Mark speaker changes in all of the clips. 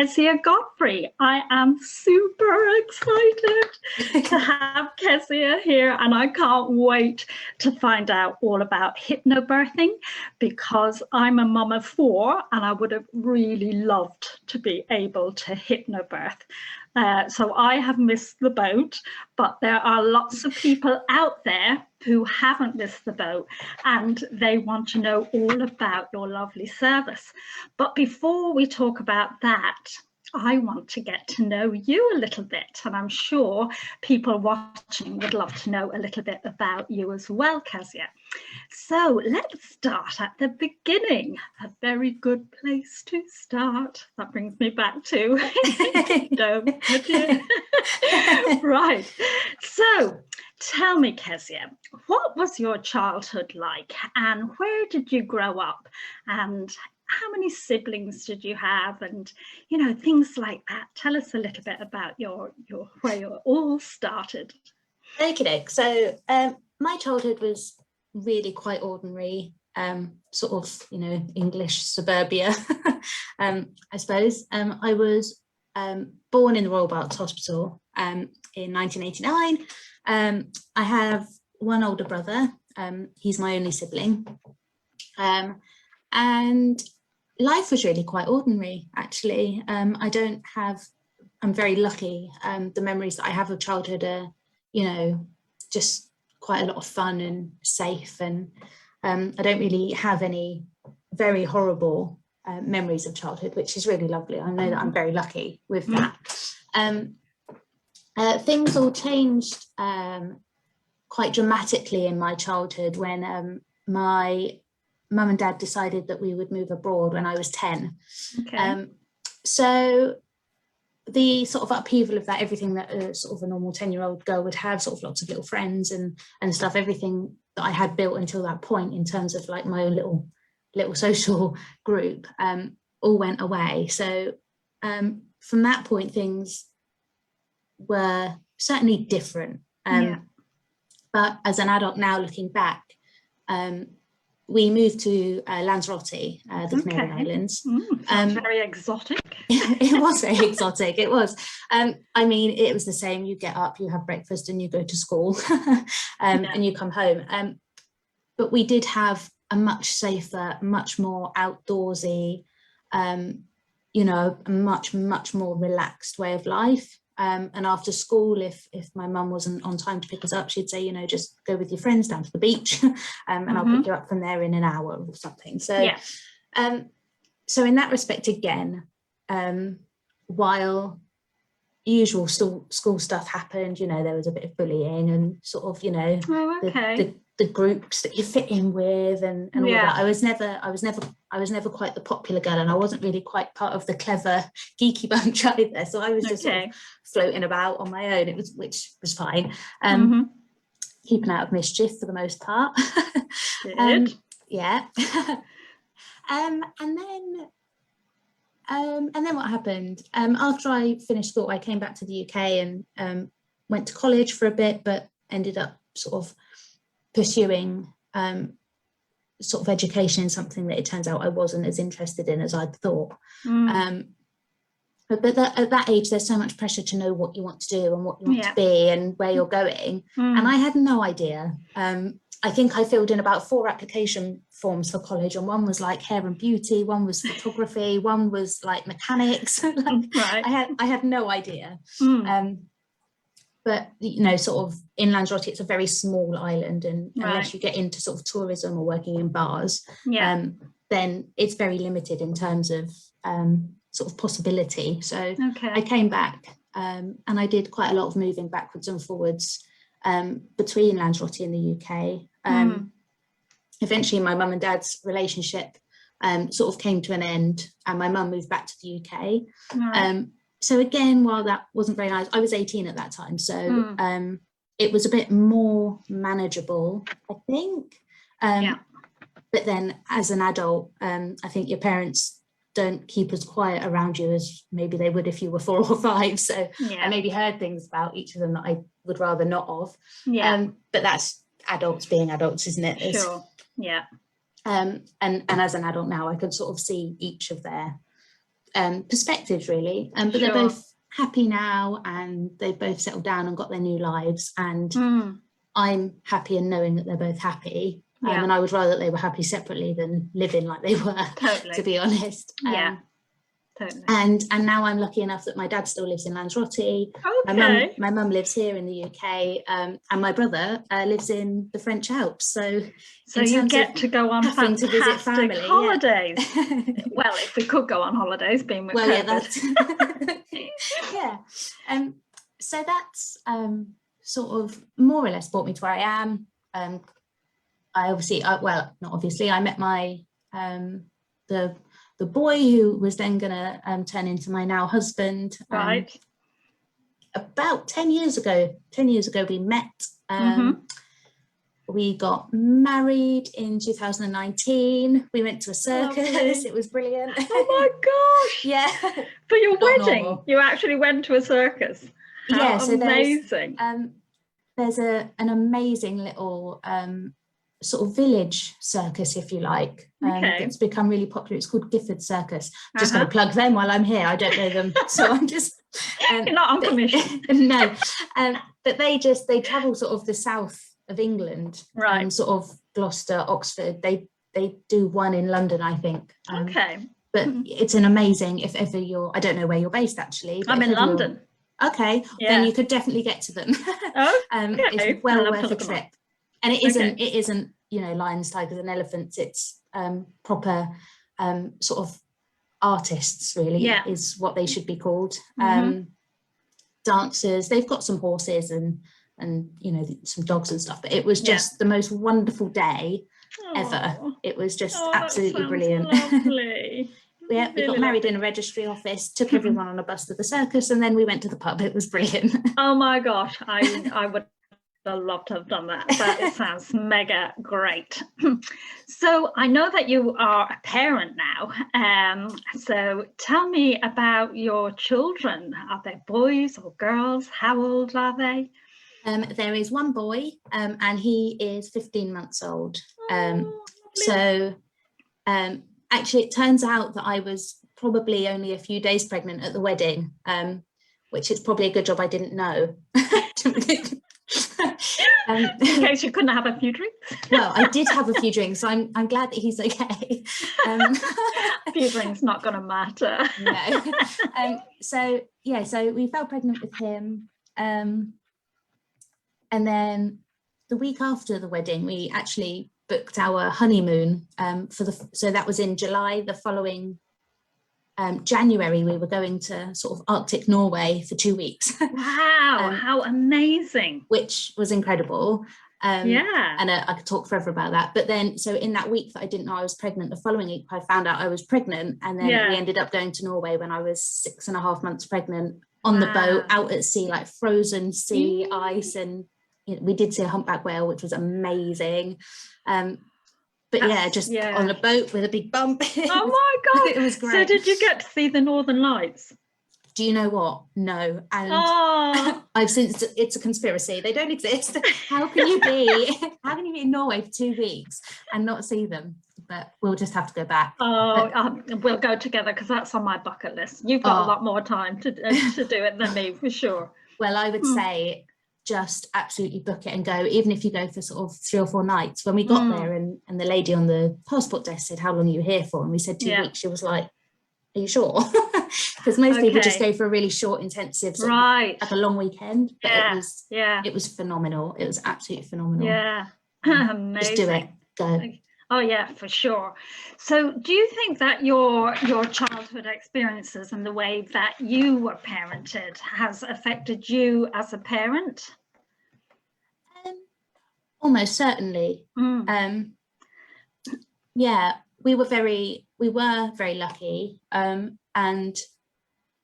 Speaker 1: Kezia Godfrey. I am super excited to have Kezia here, and I can't wait to find out all about hypnobirthing, because I'm a mum of 4 and I would have really loved to be able to hypnobirth. So I have missed the boat, but there are lots of people out there who haven't missed the boat and they want to know all about your lovely service. But before we talk about that, I want to get to know you a little bit, and I'm sure people watching would love to know a little bit about you as well, Kezia. So let's start at the beginning. A very good place to start. That brings me back to right. So tell me, Kezia, what was your childhood like, and where did you grow up, and how many siblings did you have, and things like that? Tell us a little bit about your where you all started.
Speaker 2: Okay, so my childhood was really quite ordinary, sort of English suburbia. I suppose. I was born in the Royal Berks Hospital in 1989. I have one older brother. He's my only sibling, and life was really quite ordinary, actually. I'm very lucky. The memories that I have of childhood are, just quite a lot of fun and safe, and I don't really have any very horrible memories of childhood, which is really lovely. I know that I'm very lucky with that. Things all changed quite dramatically in my childhood when my mum and dad decided that we would move abroad when I was 10. Okay. So the sort of upheaval of that, everything that sort of a normal 10-year-old girl would have, sort of lots of little friends and stuff, everything that I had built until that point in terms of like my own little social group, all went away. So from that point, things were certainly different. But as an adult now, looking back, we moved to Lanzarote, the Canary Islands.
Speaker 1: Sounds very exotic.
Speaker 2: It was very exotic. It was. I mean, it was the same. You get up, you have breakfast, and you go to school, and you come home. But we did have a much safer, much more outdoorsy, a much more relaxed way of life. And after school, if my mum wasn't on time to pick us up, she'd say, just go with your friends down to the beach, and I'll pick you up from there in an hour or something. So, so in that respect, again, while usual school stuff happened, there was a bit of bullying and sort of, the groups that you fit in with and all of that. I was never quite the popular girl, and I wasn't really quite part of the clever geeky bunch either. So I was just sort of floating about on my own. Which was fine. Keeping out of mischief for the most part.
Speaker 1: Good.
Speaker 2: Yeah. And then what happened? After I finished school, I came back to the UK and went to college for a bit, but ended up sort of pursuing sort of education in something that it turns out I wasn't as interested in as I'd thought. But at that age, there's so much pressure to know what you want to do and what you want to be and where you're going. And I had no idea. I think I filled in about 4 application forms for college, and one was like hair and beauty, one was photography, one was like mechanics. I had no idea. But sort of in Lanzarote, it's a very small island, and unless you get into sort of tourism or working in bars, then it's very limited in terms of sort of possibility. So I came back and I did quite a lot of moving backwards and forwards between Lanzarote and the UK. Eventually, my mum and dad's relationship sort of came to an end, and my mum moved back to the UK. So again, while that wasn't very nice, I was 18 at that time. So it was a bit more manageable, I think. But then as an adult, I think your parents don't keep as quiet around you as maybe they would if you were 4 or 5. So I maybe heard things about each of them that I would rather not of. But that's adults being adults, isn't it?
Speaker 1: Sure. Yeah.
Speaker 2: And as an adult now, I can sort of see each of their perspectives really, but they're both happy now, and they've both settled down and got their new lives, and I'm happy in knowing that they're both happy. And I would rather that they were happy separately than living like they were, to be honest.
Speaker 1: Totally.
Speaker 2: And now I'm lucky enough that my dad still lives in Lanzarote.
Speaker 1: Okay.
Speaker 2: My mum lives here in the UK, and my brother lives in the French Alps. So
Speaker 1: you get to go on fantastic
Speaker 2: to visit family,
Speaker 1: holidays. Well, if we could go on holidays, being with COVID.
Speaker 2: So that's sort of more or less brought me to where I am. I met my the boy who was then going to turn into my now husband.
Speaker 1: Right.
Speaker 2: About 10 years ago we met. We got married in 2019. We went to a circus. Lovely. It was brilliant.
Speaker 1: Oh my gosh.
Speaker 2: Yeah.
Speaker 1: For your wedding, normal. You actually went to a circus. How
Speaker 2: so
Speaker 1: amazing.
Speaker 2: There's an amazing little sort of village circus, if you like. It's become really popular. It's called Gifford Circus. I'm just going to plug them while I'm here. I don't know them, so I'm just
Speaker 1: you're not on commission.
Speaker 2: No, but they travel sort of the south of England,
Speaker 1: right?
Speaker 2: Sort of Gloucester, Oxford. They do one in London, I think. But it's an amazing. If ever I don't know where you're based actually.
Speaker 1: I'm in London.
Speaker 2: Okay, then you could definitely get to them. It's well worth a trip. And it isn't, lions, tigers and elephants. It's proper sort of artists, really, is what they should be called. Dancers, they've got some horses and some dogs and stuff, but it was just the most wonderful day ever. It was just absolutely brilliant.
Speaker 1: Lovely.
Speaker 2: We got married in a registry office, took everyone on a bus to the circus, and then we went to the pub. It was brilliant.
Speaker 1: Oh my gosh, I would love to have done that. That sounds mega great. So I know that you are a parent now. So tell me about your children. Are they boys or girls? How old are they?
Speaker 2: There is one boy, and he is 15 months old. Actually, it turns out that I was probably only a few days pregnant at the wedding, which is probably a good job I didn't know.
Speaker 1: In case you couldn't have a few drinks.
Speaker 2: Well, I did have a few drinks, so I'm glad that he's okay.
Speaker 1: A few drinks not going to matter.
Speaker 2: No. So we fell pregnant with him, and then the week after the wedding, we actually booked our honeymoon. So that was in July. The following January, we were going to sort of Arctic Norway for 2 weeks.
Speaker 1: Wow, how amazing.
Speaker 2: Which was incredible. And I could talk forever about that. But then, so in that week that I didn't know I was pregnant, the following week I found out I was pregnant. And then we ended up going to Norway when I was 6.5 months pregnant, on the boat, out at sea, like frozen sea ice. And we did see a humpback whale, which was amazing. But on a boat with a big bump.
Speaker 1: Oh my God.
Speaker 2: It was great.
Speaker 1: So did you get to see the Northern Lights?
Speaker 2: Do you know what? No. And I've since, it's a conspiracy. They don't exist. How can you be in Norway for 2 weeks and not see them? But we'll just have to go back.
Speaker 1: We'll go together, because that's on my bucket list. You've got a lot more time to do it than me, for sure.
Speaker 2: Well, I would say just absolutely book it and go, even if you go for sort of 3 or 4 nights. When we got there, and the lady on the passport desk said, how long are you here for? And we said 2 weeks. She was like, are you sure? Because most people just go for a really short, intensive, like a long weekend. But it was phenomenal. It was absolutely phenomenal.
Speaker 1: Yeah. Amazing.
Speaker 2: Just do it. Go.
Speaker 1: Oh yeah, for sure. So do you think that your childhood experiences and the way that you were parented has affected you as a parent?
Speaker 2: Almost certainly. We were very lucky. And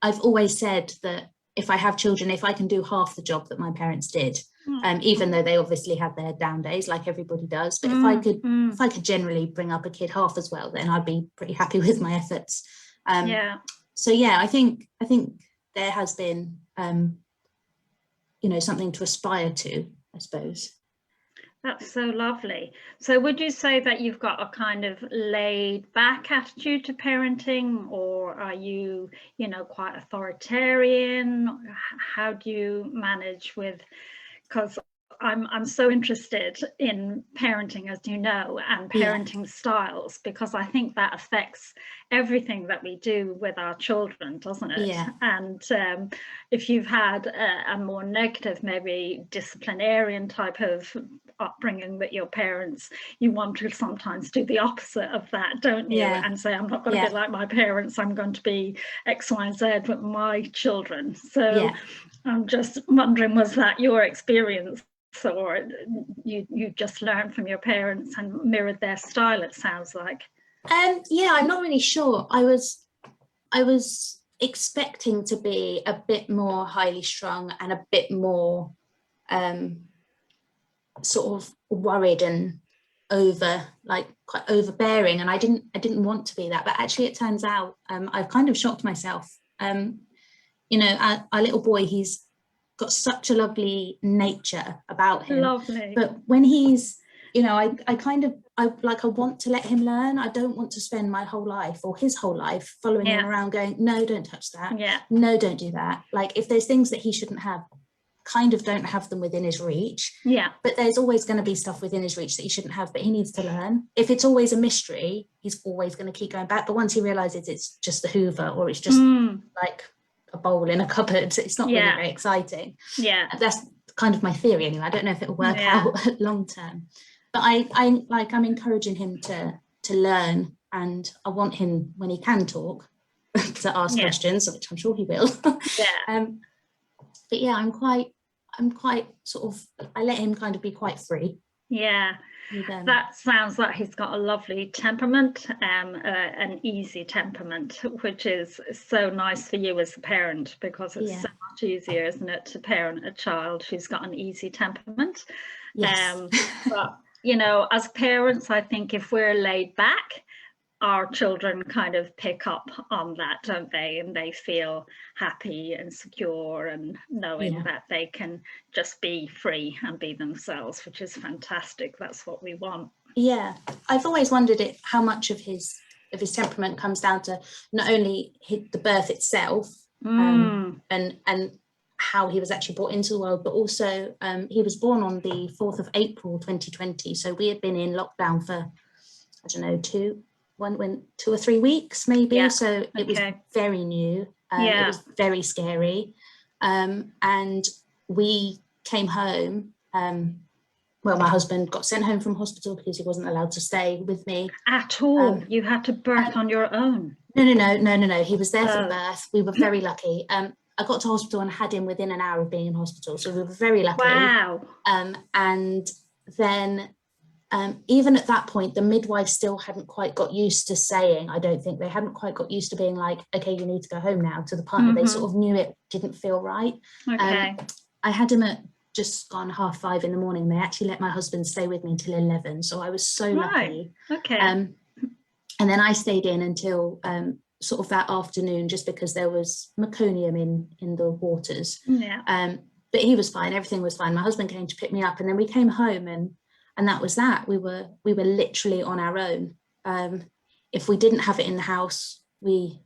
Speaker 2: I've always said that if I have children, if I can do half the job that my parents did, even though they obviously had their down days like everybody does, but if I could generally bring up a kid half as well, then I'd be pretty happy with my efforts. So I think there has been something to aspire to, I suppose.
Speaker 1: That's so lovely. So would you say that you've got a kind of laid back attitude to parenting, or are you, quite authoritarian? How do you manage with, because I'm so interested in parenting, as you know, and parenting styles, because I think that affects everything that we do with our children, doesn't it?
Speaker 2: Yeah.
Speaker 1: And if you've had a more negative, maybe disciplinarian type of upbringing with your parents, you want to sometimes do the opposite of that, don't you?
Speaker 2: Yeah.
Speaker 1: And say, I'm not going to be like my parents, I'm going to be X, Y, and Z with my children. So I'm just wondering, was that your experience, or you just learned from your parents and mirrored their style, it sounds like?
Speaker 2: Yeah, I'm not really sure. I was expecting to be a bit more highly strung and a bit more sort of worried and quite overbearing, and I didn't want to be that, but actually it turns out I've kind of shocked myself. Our little boy, he's got such a lovely nature about him.
Speaker 1: Lovely.
Speaker 2: But when he's, I want to let him learn. I don't want to spend my whole life or his whole life following him around going, no, don't touch that.
Speaker 1: Yeah.
Speaker 2: No, don't do that. Like, if there's things that he shouldn't have, kind of don't have them within his reach.
Speaker 1: Yeah.
Speaker 2: But there's always going to be stuff within his reach that he shouldn't have, but he needs to learn. If it's always a mystery, he's always going to keep going back. But once he realizes it's just the Hoover, or it's just like a bowl in a cupboard, it's not really very exciting.
Speaker 1: Yeah.
Speaker 2: That's kind of my theory anyway. I don't know if it'll work out long term, but I'm encouraging him to learn, and I want him, when he can talk, to ask questions, which I'm sure he will. But yeah, I'm quite sort of, I let him kind of be quite free.
Speaker 1: Yeah. That sounds like he's got a lovely temperament, an easy temperament, which is so nice for you as a parent, because it's so much easier, isn't it, to parent a child who's got an easy temperament.
Speaker 2: Yes.
Speaker 1: But as parents, I think if we're laid back, our children kind of pick up on that, don't they? And they feel happy and secure, and knowing that they can just be free and be themselves, which is fantastic. That's what we want.
Speaker 2: Yeah, I've always wondered how much of his temperament comes down to not only the birth itself, and how he was actually brought into the world, but also he was born on the 4th of April 2020. So we had been in lockdown for, I don't know, 2 or 3 weeks maybe. So it was very new. It was very scary. And we came home. My husband got sent home from hospital because he wasn't allowed to stay with me
Speaker 1: at all. You had to birth on your own?
Speaker 2: No. He was there for birth. We were very lucky. I got to hospital and had him within an hour of being in hospital, so we were very lucky.
Speaker 1: Wow.
Speaker 2: And then even at that point, the midwife still hadn't quite got used to saying, I don't think they hadn't quite got used to being like, okay, you need to go home now, to the partner. They sort of knew it didn't feel right.
Speaker 1: Okay.
Speaker 2: I had him at just gone 5:30 in the morning. They actually let my husband stay with me until 11. So I was so lucky.
Speaker 1: Okay.
Speaker 2: And then I stayed in until sort of that afternoon, just because there was meconium in the waters.
Speaker 1: Yeah.
Speaker 2: But he was fine. Everything was fine. My husband came to pick me up, and then we came home, and that was that. We were literally on our own. If we didn't have it in the house, we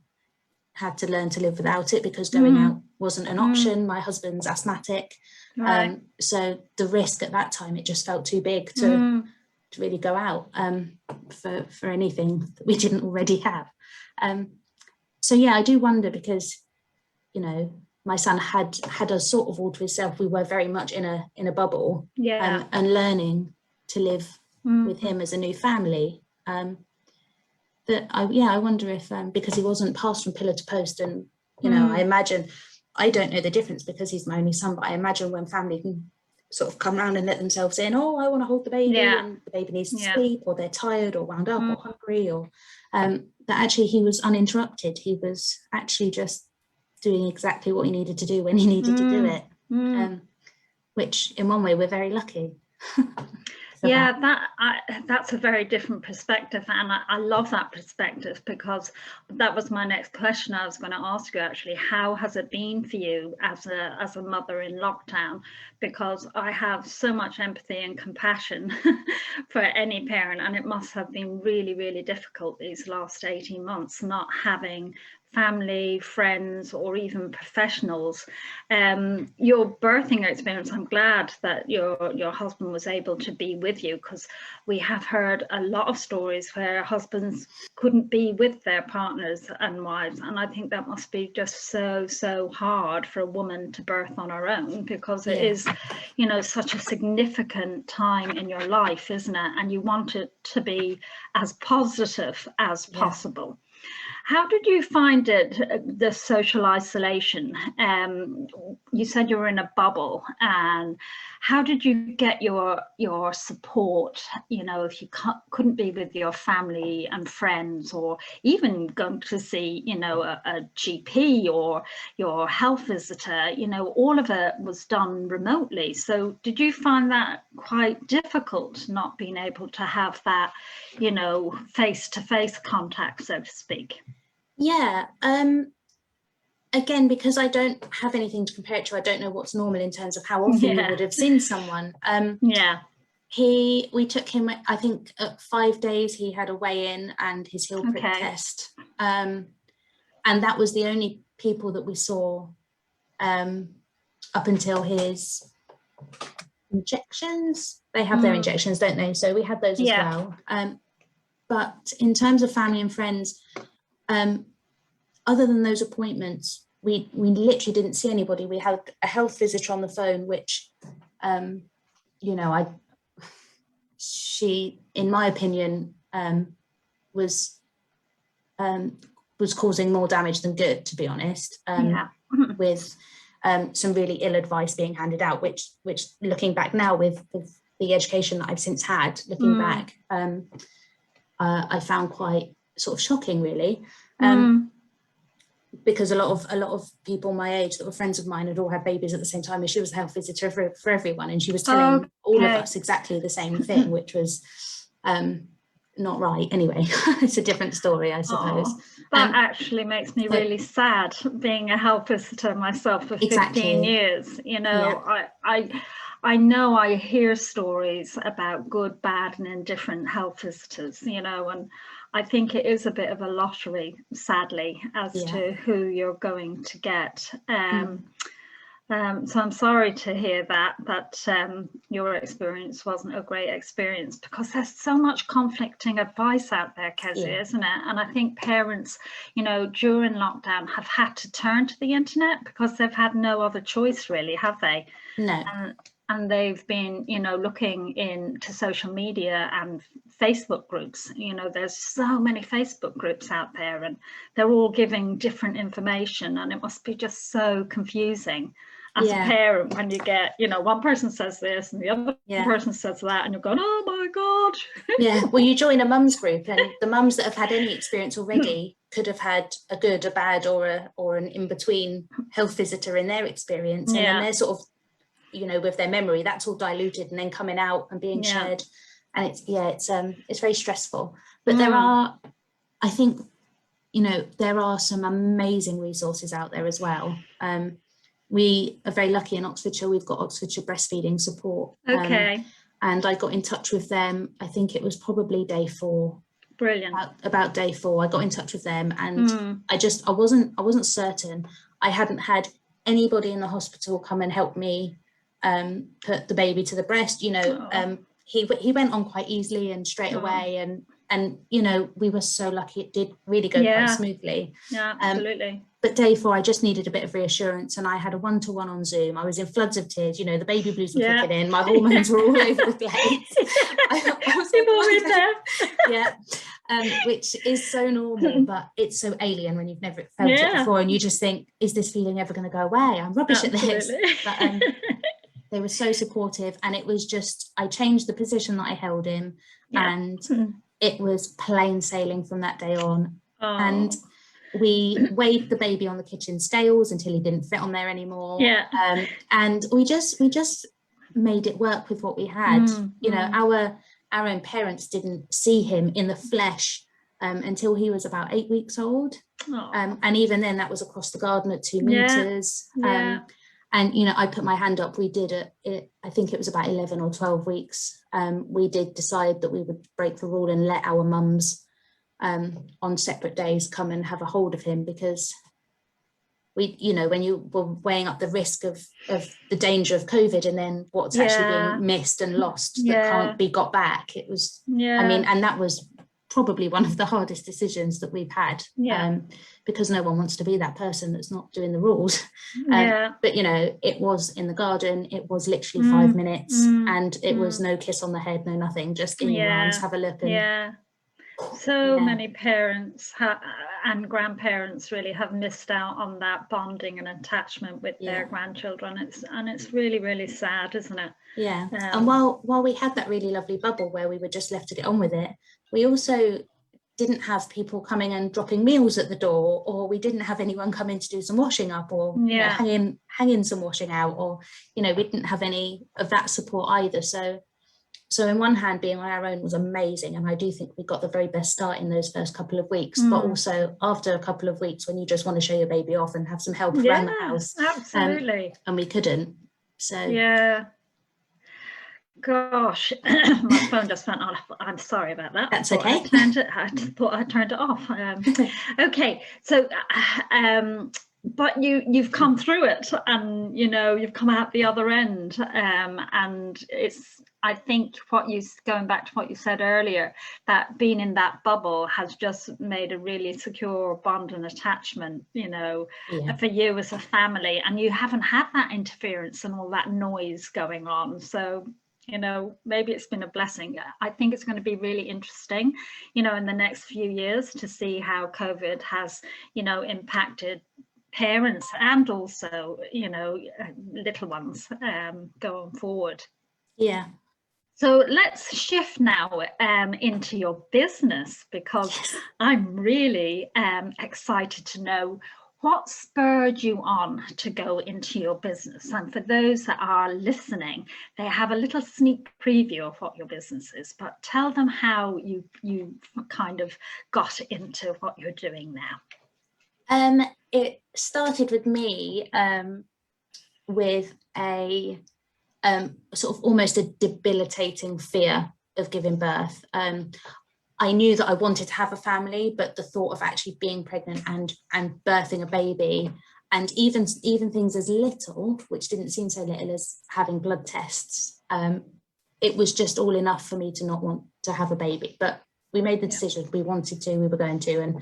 Speaker 2: had to learn to live without it, because going out wasn't an option. My husband's asthmatic.
Speaker 1: Right.
Speaker 2: So the risk at that time, it just felt too big to really go out for anything that we didn't already have. So yeah, I do wonder, because, my son had us sort of all to himself. We were very much in a bubble, and learning to live with him as a new family. That I wonder if because he wasn't passed from pillar to post, and I imagine, I don't know the difference because he's my only son, but I imagine when family can sort of come around and let themselves in, oh, I want to hold the baby, and the baby needs to sleep, or they're tired or wound up or hungry, or that actually he was uninterrupted. He was actually just doing exactly what he needed to do when he needed to do it, which in one way we're very lucky.
Speaker 1: Yeah, that's a very different perspective, and I love that perspective, because that was my next question I was going to ask you, actually. How has it been for you as a mother in lockdown? Because I have so much empathy and compassion for any parent, and it must have been really, really difficult these last 18 months not having family, friends, or even professionals. Your birthing experience, I'm glad that your husband was able to be with you, because we have heard a lot of stories where husbands couldn't be with their partners and wives, and I think that must be just so hard for a woman to birth on her own, because it is, you know, such a significant time in your life, isn't it? And you want it to be as positive as possible. How did you find it, the social isolation? You said you were in a bubble, and how did you get your support, you know, if you couldn't be with your family and friends, or even going to see, you know, a GP or your health visitor? You know, all of it was done remotely. So did you find that quite difficult, not being able to have that, you know, face-to-face contact, so to speak?
Speaker 2: Yeah, again, because I don't have anything to compare it to, I don't know what's normal in terms of how often you would have seen someone. We took him, I think at 5 days he had a weigh-in and his heel prick test, and that was the only people that we saw up until his injections. They have their injections, don't they? So we had those as well. But in terms of family and friends, other than those appointments, we literally didn't see anybody. We had a health visitor on the phone, which, you know, she, in my opinion, was causing more damage than good, to be honest. With some really ill advice being handed out, which looking back now with the education that I've since had, looking back, I found quite sort of shocking, really. Because a lot of people my age that were friends of mine had all had babies at the same time, and she was a health visitor for everyone, and she was telling all of us exactly the same thing, which was not right. Anyway, it's a different story, I suppose.
Speaker 1: That actually makes me really sad, being a health visitor myself for 15 years. You know, I know I hear stories about good, bad, and indifferent health visitors, you know, and I think it is a bit of a lottery, sadly, as to who you're going to get. So I'm sorry to hear that your experience wasn't a great experience, because there's so much conflicting advice out there, Kezia, isn't it? And I think parents, you know, during lockdown have had to turn to the internet because they've had no other choice, really, have they?
Speaker 2: No.
Speaker 1: And they've been, you know, looking into social media and Facebook groups. You know, there's so many Facebook groups out there, and they're all giving different information, and it must be just so confusing as a parent when you get, you know, one person says this and the other person says that, and you're going, oh my God.
Speaker 2: Well, you join a mums group, and the mums that have had any experience already could have had a good, a bad, or an in-between health visitor in their experience, and then they're sort of, you know, with their memory, that's all diluted and then coming out and being shared, and it's very stressful. But there are, I think, you know, there are some amazing resources out there as well. We are very lucky in Oxfordshire. We've got Oxfordshire breastfeeding support. And I got in touch with them. I think it was probably day 4.
Speaker 1: Brilliant.
Speaker 2: About day 4, I got in touch with them, and I wasn't certain. I hadn't had anybody in the hospital come and help me put the baby to the breast. You know, he went on quite easily and straight away, and you know, we were so lucky. It did really go quite smoothly.
Speaker 1: Absolutely.
Speaker 2: But day 4, I just needed a bit of reassurance, and I had a 1-to-1 on Zoom. I was in floods of tears. You know, the baby blues were kicking in. My hormones were all over the place. Which is so normal, but it's so alien when you've never felt it before, and you just think, is this feeling ever going to go away? I'm rubbish at this. But they were so supportive, and it was just, I changed the position that I held in, and it was plain sailing from that day on. And we weighed the baby on the kitchen scales until he didn't fit on there anymore. And we just made it work with what we had. You know, our own parents didn't see him in the flesh until he was about 8 weeks old. And even then that was across the garden at 2 meters. And, you know, I put my hand up, we did it, I think it was about 11 or 12 weeks. We did decide that we would break the rule and let our mums on separate days come and have a hold of him, because we, you know, when you were weighing up the risk of the danger of COVID and then what's actually being missed and lost that can't be got back, it was, I mean, and that was probably one of the hardest decisions that we've had, because no one wants to be that person that's not doing the rules. But, you know, it was in the garden, it was literally 5 minutes, and it was no kiss on the head, no nothing, just in your arms, have a look. And
Speaker 1: so many parents and grandparents really have missed out on that bonding and attachment with their grandchildren. It's really, really sad, isn't it? And while we had that really lovely bubble where we were just left to get on with it, we also didn't have people coming and dropping meals at the door, or we didn't have anyone coming to do some washing up, or you know, hanging some washing out, or, you know, we didn't have any of that support either. So in one hand, being on our own was amazing, and I do think we got the very best start in those first couple of weeks, but also after a couple of weeks when you just want to show your baby off and have some help around the house. Absolutely.
Speaker 2: And we couldn't. So gosh,
Speaker 1: my phone just went off. I'm sorry about that.
Speaker 2: That's okay.
Speaker 1: I thought I turned it off. Okay, so but you've come through it, and you know, you've come out the other end, and it's, I think, going back to what you said earlier, that being in that bubble has just made a really secure bond and attachment, you know, for you as a family, and you haven't had that interference and all that noise going on. So, you know, maybe it's been a blessing. I think it's going to be really interesting, you know, in the next few years to see how COVID has, you know, impacted parents and also, you know, little ones going forward. So let's shift now into your business, because I'm really excited to know what spurred you on to go into your business. And for those that are listening, they have a little sneak preview of what your business is, but tell them how you kind of got into what you're doing now.
Speaker 2: It started with me with a sort of almost a debilitating fear of giving birth. I knew that I wanted to have a family, but the thought of actually being pregnant and birthing a baby, and even things as little, which didn't seem so little, as having blood tests, it was just all enough for me to not want to have a baby. But we made the decision, we wanted to, we were going to,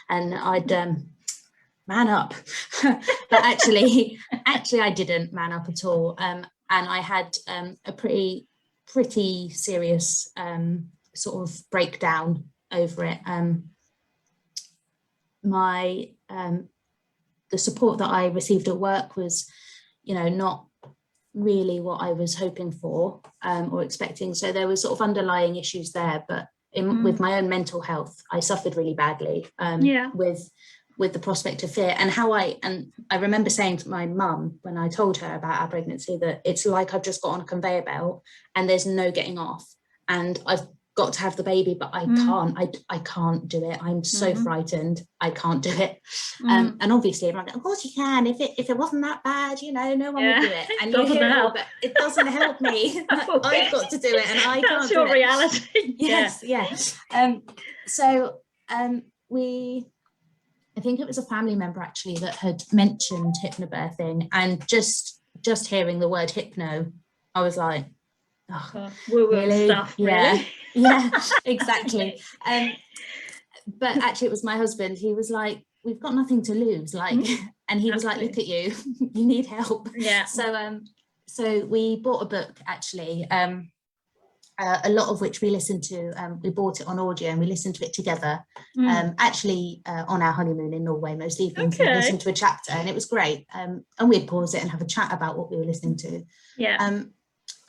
Speaker 2: and I'd man up. But actually I didn't man up at all, and I had a pretty serious sort of breakdown over it. The support that I received at work was, you know, not really what I was hoping for or expecting. So there was sort of underlying issues there, but with my own mental health, I suffered really badly with the prospect of fear, and I remember saying to my mum when I told her about our pregnancy that it's like I've just got on a conveyor belt and there's no getting off, and I've got to have the baby, but I can't do it. I'm so frightened, I can't do it. And obviously I'm like, of course you can, if it wasn't that bad, you know, no one would do it. And you hear it, but it doesn't help me. I've got to do it, and I can't do it. That's your
Speaker 1: reality.
Speaker 2: Yes. So I think it was a family member actually that had mentioned hypnobirthing, and just hearing the word hypno, I was like, oh, really?
Speaker 1: Stuff, really?
Speaker 2: Yeah, exactly. But actually it was my husband. He was like, we've got nothing to lose, like, and he was like, look at you, you need help. So we bought a book actually, a lot of which we listened to. We bought it on audio and we listened to it together, actually on our honeymoon in Norway most evenings. We listened to a chapter and it was great, and we'd pause it and have a chat about what we were listening to.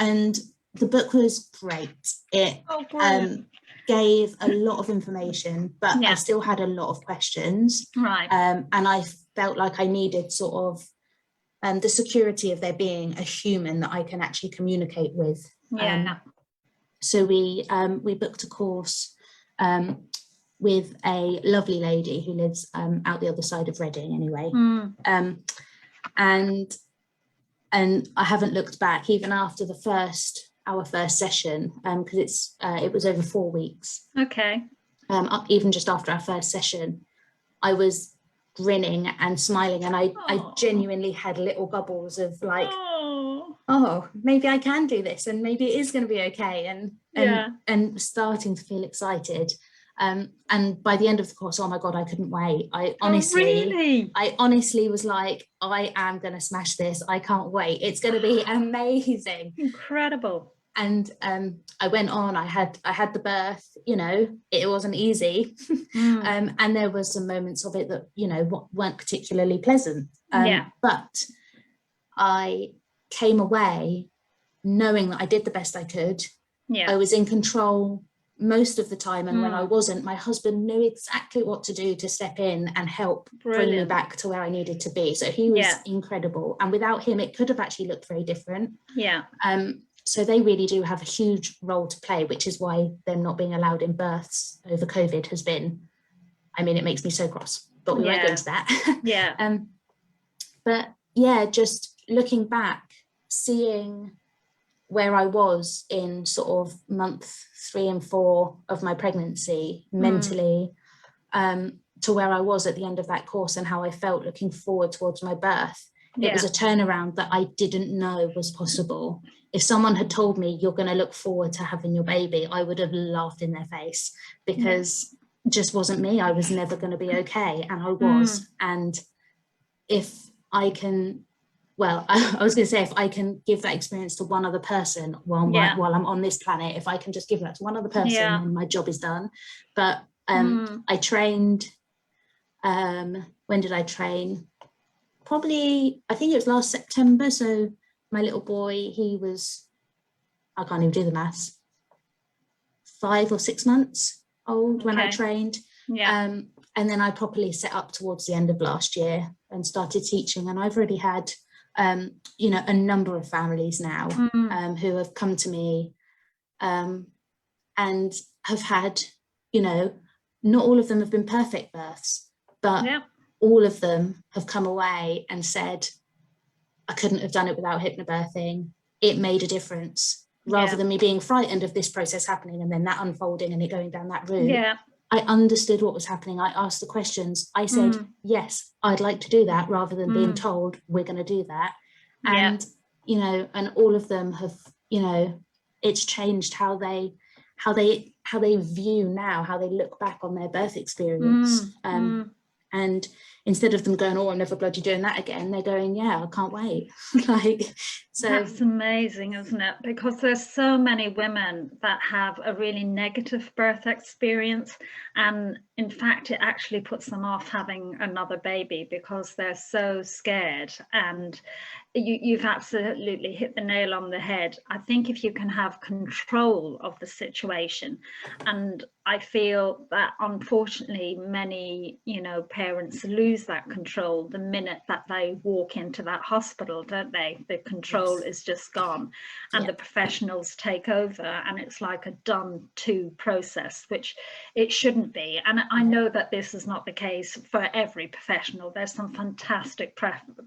Speaker 2: And the book was great. It gave a lot of information, but I still had a lot of questions, and I felt like I needed sort of the security of there being a human that I can actually communicate with. So we booked a course with a lovely lady who lives out the other side of Reading anyway. And I haven't looked back even after our first session, because it was over 4 weeks.
Speaker 1: Okay.
Speaker 2: Even just after our first session, I was grinning and smiling, and I genuinely had little bubbles of like, oh, maybe I can do this, and maybe it is going to be okay, and starting to feel excited. And by the end of the course, oh my God, I couldn't wait. I honestly was like, I am going to smash this. I can't wait. It's going to be amazing.
Speaker 1: Incredible.
Speaker 2: And I went on, I had the birth, you know, it wasn't easy. And there were some moments of it that, you know, weren't particularly pleasant. But I came away knowing that I did the best I could. I was in control most of the time, and when I wasn't, my husband knew exactly what to do to step in and help bring me back to where I needed to be. So he was incredible, and without him it could have actually looked very different. So they really do have a huge role to play, which is why them not being allowed in births over COVID has been, I mean, it makes me so cross, but we won't go into that. But yeah, just looking back, seeing where I was in sort of month 3 and 4 of my pregnancy mentally, to where I was at the end of that course and how I felt looking forward towards my birth. It was a turnaround that I didn't know was possible. If someone had told me you're going to look forward to having your baby, I would have laughed in their face, because it just wasn't me. I was never going to be okay, and I was. And if I can, well, I was going to say, if I can give that experience to one other person while I'm on this planet, if I can just give that to one other person, then my job is done. But I trained, when did I train? Probably, I think it was last September. So my little boy, he was, I can't even do the maths, 5 or 6 months old when I trained. And then I properly set up towards the end of last year and started teaching. And I've already had, you know, a number of families now who have come to me and have had, you know, not all of them have been perfect births, but all of them have come away and said, I couldn't have done it without hypnobirthing. It made a difference. Rather than me being frightened of this process happening and then that unfolding and it going down that route, I understood what was happening. I asked the questions. I said, yes, I'd like to do that, rather than being told we're going to do that. And, you know, and all of them have, you know, it's changed how they view now, how they look back on their birth experience. And instead of them going, oh, I'm never bloody doing that again, they're going, yeah, I can't wait. Like, so
Speaker 1: that's amazing, isn't it? Because there's so many women that have a really negative birth experience, and in fact it actually puts them off having another baby because they're so scared. And you've absolutely hit the nail on the head. I think if you can have control of the situation, and I feel that unfortunately many, you know, parents lose that control the minute that they walk into that hospital, don't they? The control is just gone, and the professionals take over, and it's like a done to process, which it shouldn't be. And I know that this is not the case for every professional. There's some fantastic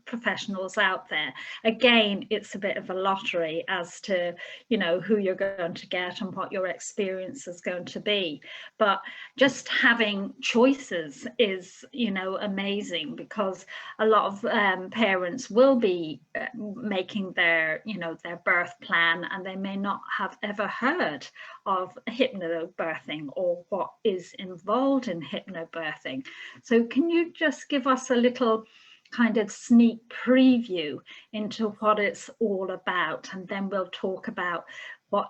Speaker 1: professionals out there. Again, it's a bit of a lottery as to, you know, who you're going to get and what your experience is going to be. But just having choices is, you know, amazing, because a lot of parents will be making their, you know, their birth plan, and they may not have ever heard of hypnobirthing or what is involved in hypnobirthing. So can you just give us a little kind of sneak preview into what it's all about, and then we'll talk about what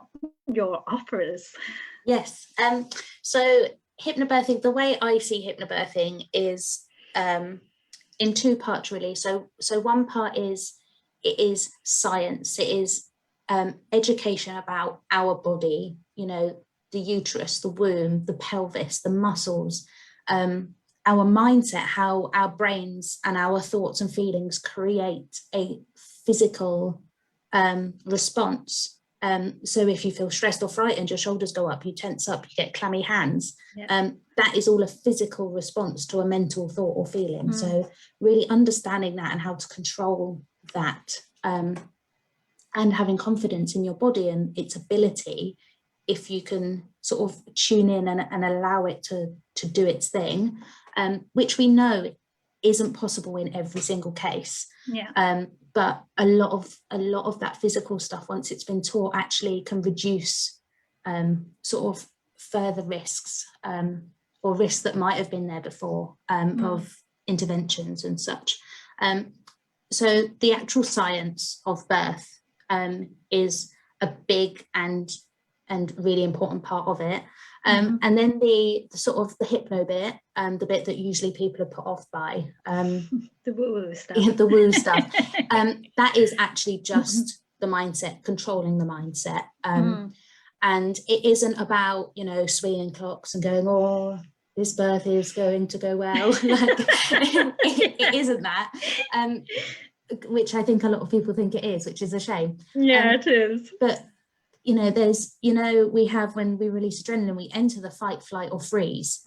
Speaker 1: your offer is?
Speaker 2: Yes. So hypnobirthing, the way I see hypnobirthing is in 2 parts really. So one part is, it is science. It is education about our body, you know, the uterus, the womb, the pelvis, the muscles, our mindset, how our brains and our thoughts and feelings create a physical response. So if you feel stressed or frightened, your shoulders go up, you tense up, you get clammy hands. That is all a physical response to a mental thought or feeling. So really understanding that and how to control that, and having confidence in your body and its ability, if you can sort of tune in and allow it to do its thing, which we know isn't possible in every single case. But a lot of that physical stuff, once it's been taught, actually can reduce sort of further risks, or risks that might have been there before, of interventions and such. So the actual science of birth is a big and really important part of it. And then the sort of the hypno bit, the bit that usually people are put off by,
Speaker 1: the woo stuff.
Speaker 2: The woo stuff. That is actually just the mindset, controlling the mindset. And it isn't about, you know, swinging clocks and going, oh, this birth is going to go well. Like, it isn't that. Which I think a lot of people think it is, which is a shame.
Speaker 1: It is.
Speaker 2: But you know, there's, you know, we have, when we release adrenaline, we enter the fight, flight or freeze,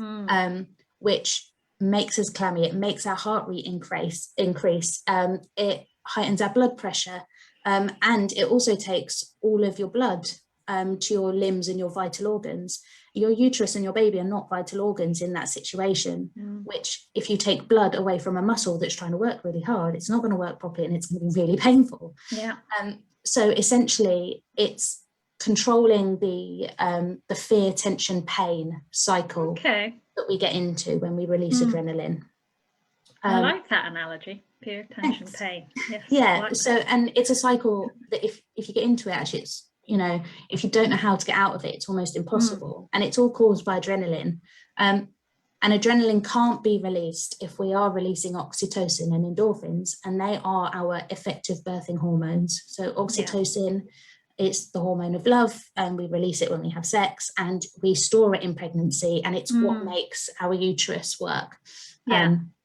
Speaker 2: which makes us clammy. It makes our heart rate increase. It heightens our blood pressure, and it also takes all of your blood to your limbs and your vital organs. Your uterus and your baby are not vital organs in that situation, which if you take blood away from a muscle that's trying to work really hard, it's not going to work properly and it's going to be really painful. So essentially it's controlling the fear, tension, pain cycle that we get into when we release adrenaline.
Speaker 1: I like that analogy. Fear, tension, pain. Yes,
Speaker 2: so and it's a cycle that if you get into it, actually it's, you know, if you don't know how to get out of it, it's almost impossible. And it's all caused by adrenaline. And adrenaline can't be released if we are releasing oxytocin and endorphins, and they are our effective birthing hormones. So oxytocin, it's the hormone of love, and we release it when we have sex, and we store it in pregnancy, and it's what makes our uterus work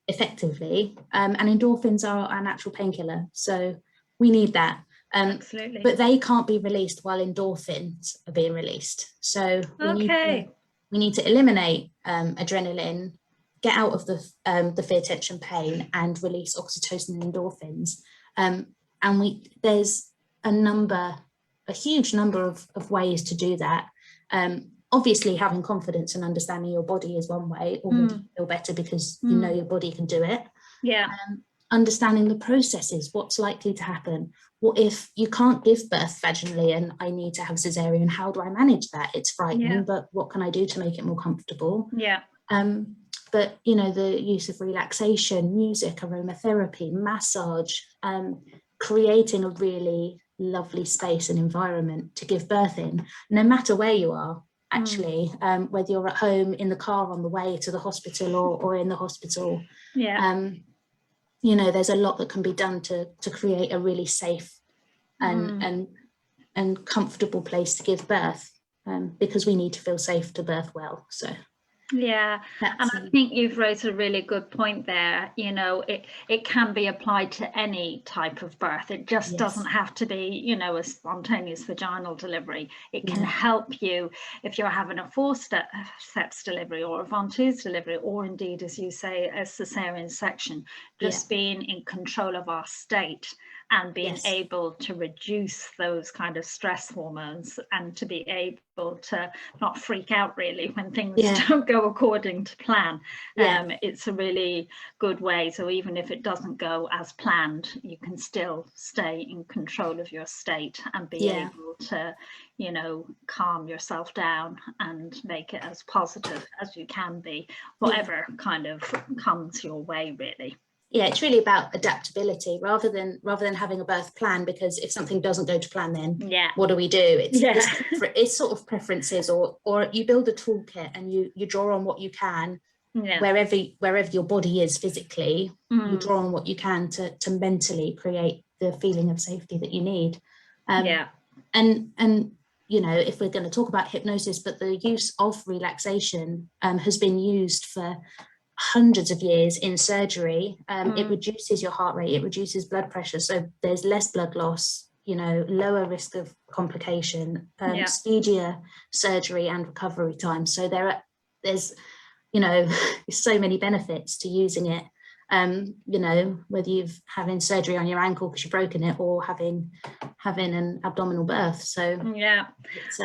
Speaker 2: effectively. And endorphins are our natural painkiller, so we need that.
Speaker 1: Absolutely.
Speaker 2: But they can't be released while endorphins are being released. So we need to eliminate adrenaline, get out of the fear, tension, pain, and release oxytocin and endorphins. And there's a huge number of ways to do that. Obviously, having confidence and understanding your body is one way. Already feel better because you know your body can do it. Understanding the processes, what's likely to happen. What if you can't give birth vaginally and I need to have cesarean? How do I manage that? It's frightening, but what can I do to make it more comfortable? But you know, the use of relaxation, music, aromatherapy, massage, creating a really lovely space and environment to give birth in, no matter where you are, actually, whether you're at home, in the car on the way to the hospital, or in the hospital. You know, there's a lot that can be done to create a really safe and comfortable place to give birth, because we need to feel safe to birth well. So
Speaker 1: and I think you've raised a really good point there. You know, it can be applied to any type of birth. It just doesn't have to be, you know, a spontaneous vaginal delivery. It can help you if you're having a forceps delivery or a ventouse delivery, or indeed, as you say, a cesarean section, just being in control of our state and being able to reduce those kind of stress hormones, and to be able to not freak out really when things don't go according to plan. It's a really good way. So even if it doesn't go as planned, you can still stay in control of your state and be able to, you know, calm yourself down and make it as positive as you can be, whatever kind of comes your way, really.
Speaker 2: It's really about adaptability rather than having a birth plan, because if something doesn't go to plan, then what do we do? It's sort of preferences, or you build a toolkit and you draw on what you can wherever your body is physically. You draw on what you can to mentally create the feeling of safety that you need. And you know, if we're going to talk about hypnosis, but the use of relaxation has been used for hundreds of years in surgery. It reduces your heart rate, it reduces blood pressure, so there's less blood loss, you know, lower risk of complication, speedier surgery and recovery time. So there's, you know, so many benefits to using it. You know, whether you've having surgery on your ankle because you've broken it, or having an abdominal birth. So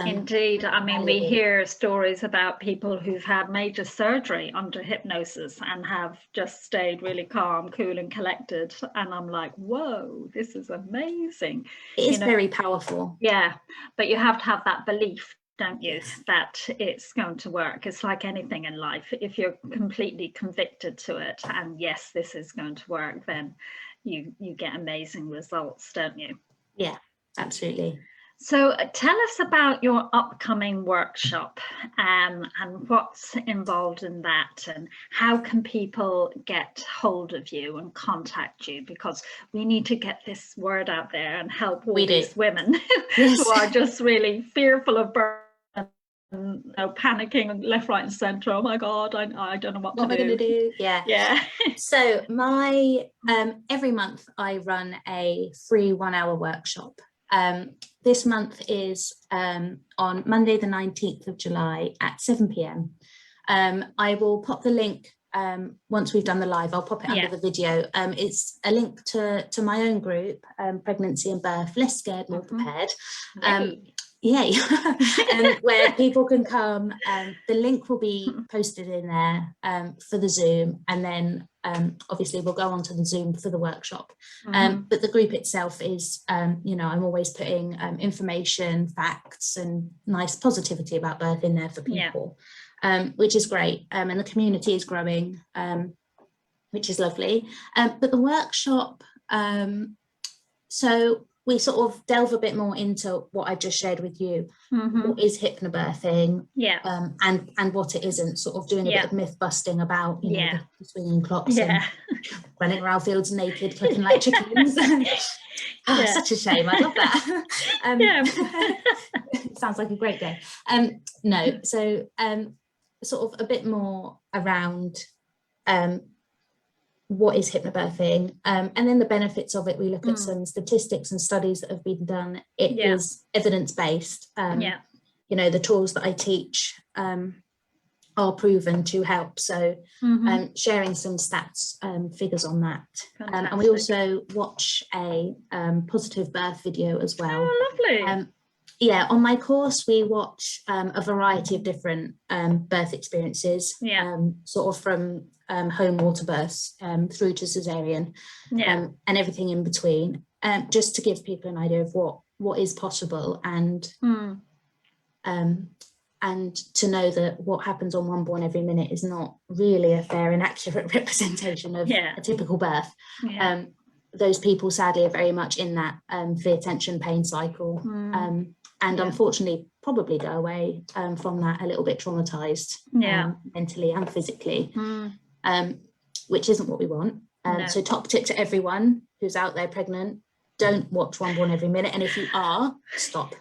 Speaker 1: indeed. I mean, we hear stories about people who've had major surgery under hypnosis and have just stayed really calm, cool and collected, and I'm like, whoa, this is amazing.
Speaker 2: It is very powerful.
Speaker 1: Yeah, but you have to have that belief, don't you, that it's going to work. It's like anything in life. If you're completely convicted to it and yes, this is going to work, then you get amazing results, don't you?
Speaker 2: Yeah, absolutely.
Speaker 1: So tell us about your upcoming workshop, and what's involved in that, and how can people get hold of you and contact you, because we need to get this word out there and help all these women who are just really fearful of birth and, you know, panicking left, right and centre. Oh my God, I don't know what to do.
Speaker 2: What am I going to do? Yeah. So my every month I run a free 1 hour workshop. This month is on Monday the 19th of July at 7 p.m. I will pop the link once we've done the live. I'll pop it under the video. It's a link to my own group, Pregnancy and Birth, Less Scared, More Prepared. Yay. Where people can come. The link will be posted in there for the Zoom, and then obviously we'll go on to the Zoom for the workshop. But the group itself is, you know, I'm always putting information, facts and nice positivity about birth in there for people, which is great. And the community is growing, which is lovely. But the workshop, so we sort of delve a bit more into what I just shared with you. What is hypnobirthing, and what it isn't, sort of doing a bit of myth busting about, you know, the swinging clocks and running around fields naked, clucking like chickens. Such a shame. I love that. Sounds like a great day. No, so sort of a bit more around what is hypnobirthing, and then the benefits of it. We look at some statistics and studies that have been done. It is evidence-based. You know, the tools that I teach are proven to help. So sharing some stats, figures on that. And we also watch a positive birth video as well.
Speaker 1: Oh, lovely.
Speaker 2: Yeah, on my course, we watch a variety of different birth experiences, sort of from home water births through to cesarean, and everything in between, just to give people an idea of what is possible, and to know that what happens on One Born Every Minute is not really a fair and accurate representation of a typical birth. Those people sadly are very much in that fear, tension, pain cycle, and unfortunately probably go away from that a little bit traumatized, mentally and physically, which isn't what we want. So top tip to everyone who's out there pregnant: don't watch One Born Every Minute, and if you are, stop.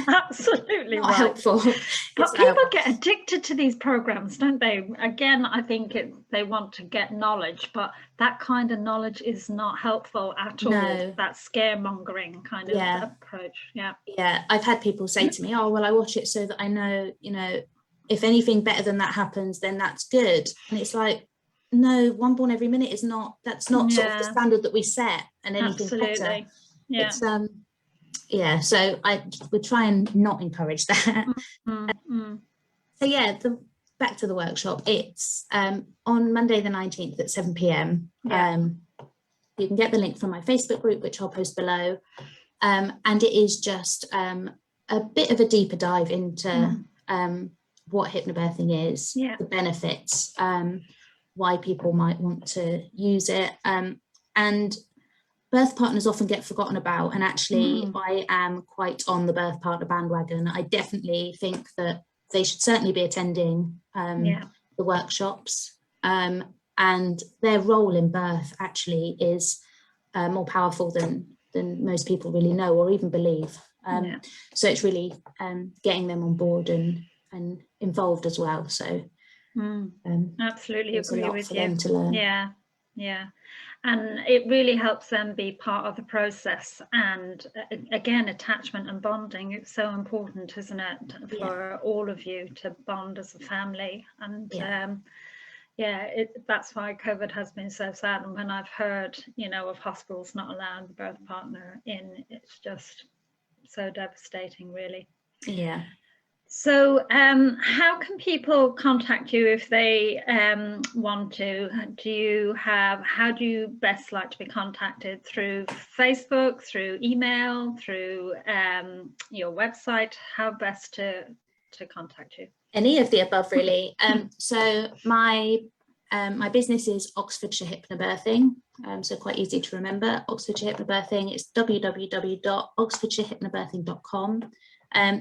Speaker 1: Absolutely
Speaker 2: Not helpful.
Speaker 1: But people get addicted to these programs, don't they? Again, I think they want to get knowledge, but that kind of knowledge is not helpful at all. That scaremongering kind of approach. Yeah,
Speaker 2: I've had people say to me, oh well, I watch it so that I know, you know, if anything better than that happens, then that's good. And it's like, no, One Born Every Minute is not, that's not sort of the standard that we set, and anything better. It's so I would try and not encourage that. So back to the workshop. It's on Monday the 19th at 7 p.m. You can get the link from my Facebook group, which I'll post below, and it is just a bit of a deeper dive into what hypnobirthing is, the benefits, why people might want to use it, and birth partners often get forgotten about, and actually I am quite on the birth partner bandwagon. I definitely think that they should certainly be attending the workshops, and their role in birth actually is more powerful than most people really know or even believe. So it's really getting them on board and involved as well. So
Speaker 1: Absolutely
Speaker 2: there's
Speaker 1: agree
Speaker 2: a lot
Speaker 1: with
Speaker 2: for
Speaker 1: you.
Speaker 2: them to learn.
Speaker 1: Yeah. And it really helps them be part of the process. And again, attachment and bonding, it's so important, isn't it, for all of you to bond as a family. And that's why COVID has been so sad. And when I've heard, of hospitals not allowing the birth partner in, it's just so devastating, really.
Speaker 2: Yeah.
Speaker 1: So how can people contact you if they want to? How do you best like to be contacted? Through Facebook, through email, through your website? How best to contact you?
Speaker 2: Any of the above, really. So my business is Oxfordshire Hypnobirthing, so quite easy to remember. Oxfordshire Hypnobirthing. It's www.oxfordshirehypnobirthing.com.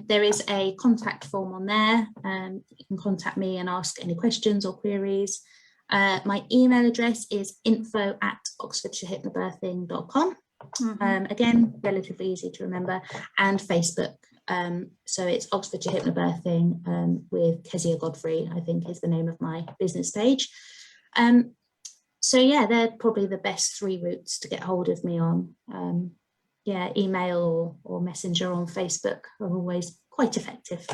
Speaker 2: There is a contact form on there. You can contact me and ask any questions or queries. My email address is info@oxfordshirehypnobirthing.com. Again, relatively easy to remember. And Facebook. So it's Oxfordshire Hypnobirthing with Kezia Godfrey, I think is the name of my business page. So yeah, they're probably the best 3 routes to get hold of me on. Email or messenger on Facebook are always quite effective.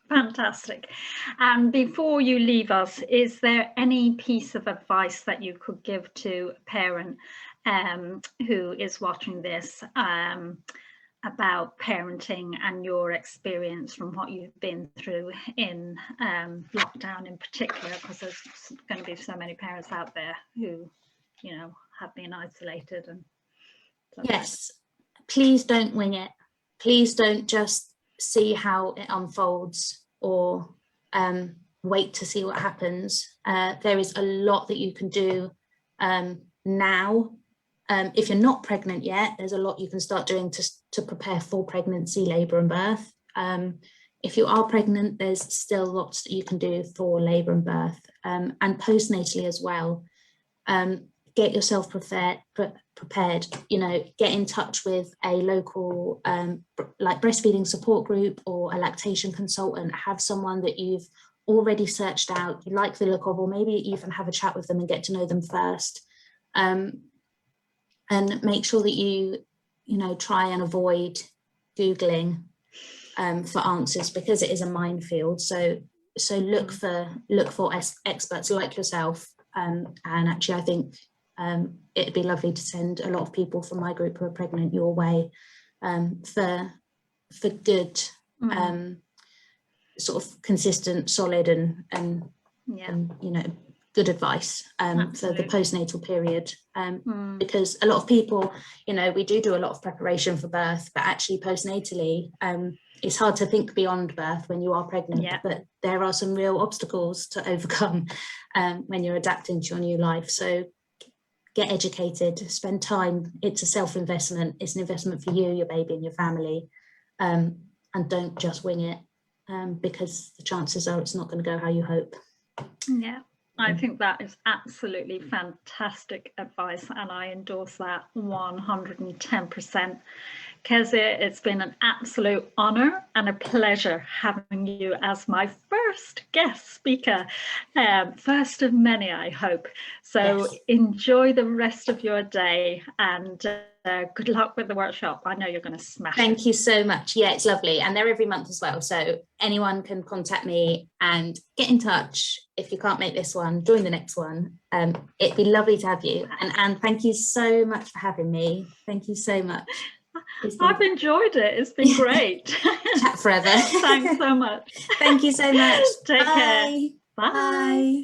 Speaker 1: Fantastic. And before you leave us, is there any piece of advice that you could give to a parent who is watching this about parenting and your experience from what you've been through in lockdown in particular, because there's going to be so many parents out there who, have been isolated and
Speaker 2: yes, please don't wing it. Please don't just see how it unfolds or wait to see what happens. There is a lot that you can do now. If you're not pregnant yet, there's a lot you can start doing to prepare for pregnancy, labour and birth. If you are pregnant, there's still lots that you can do for labour and birth, and postnatally as well. Get yourself prepared, get in touch with a local like breastfeeding support group or a lactation consultant. Have someone that you've already searched out, you like the look of, or maybe even have a chat with them and get to know them first. And make sure that you try and avoid Googling for answers, because it is a minefield. So look for experts like yourself. And actually, I think it'd be lovely to send a lot of people from my group who are pregnant your way for good, sort of consistent, solid, and good advice for the postnatal period, because a lot of people, we do a lot of preparation for birth, but actually postnatally it's hard to think beyond birth when you are pregnant. But there are some real obstacles to overcome when you're adapting to your new life. So get educated, spend time. It's a self-investment. It's an investment for you, your baby and your family, and don't just wing it, because the chances are it's not going to go how you hope.
Speaker 1: I think that is absolutely fantastic advice, and I endorse that 110%. Kezia, it's been an absolute honour and a pleasure having you as my first guest speaker, first of many, I hope. So enjoy the rest of your day, and good luck with the workshop. I know you're going to smash it.
Speaker 2: Thank you so much. Yeah, it's lovely. And they're every month as well. So anyone can contact me and get in touch. If you can't make this one, join the next one. It'd be lovely to have you. And Anne, thank you so much for having me. Thank you so much.
Speaker 1: I've enjoyed it. It's been great.
Speaker 2: Chat forever.
Speaker 1: Thanks so much.
Speaker 2: Thank you so much.
Speaker 1: Take care.
Speaker 2: Bye.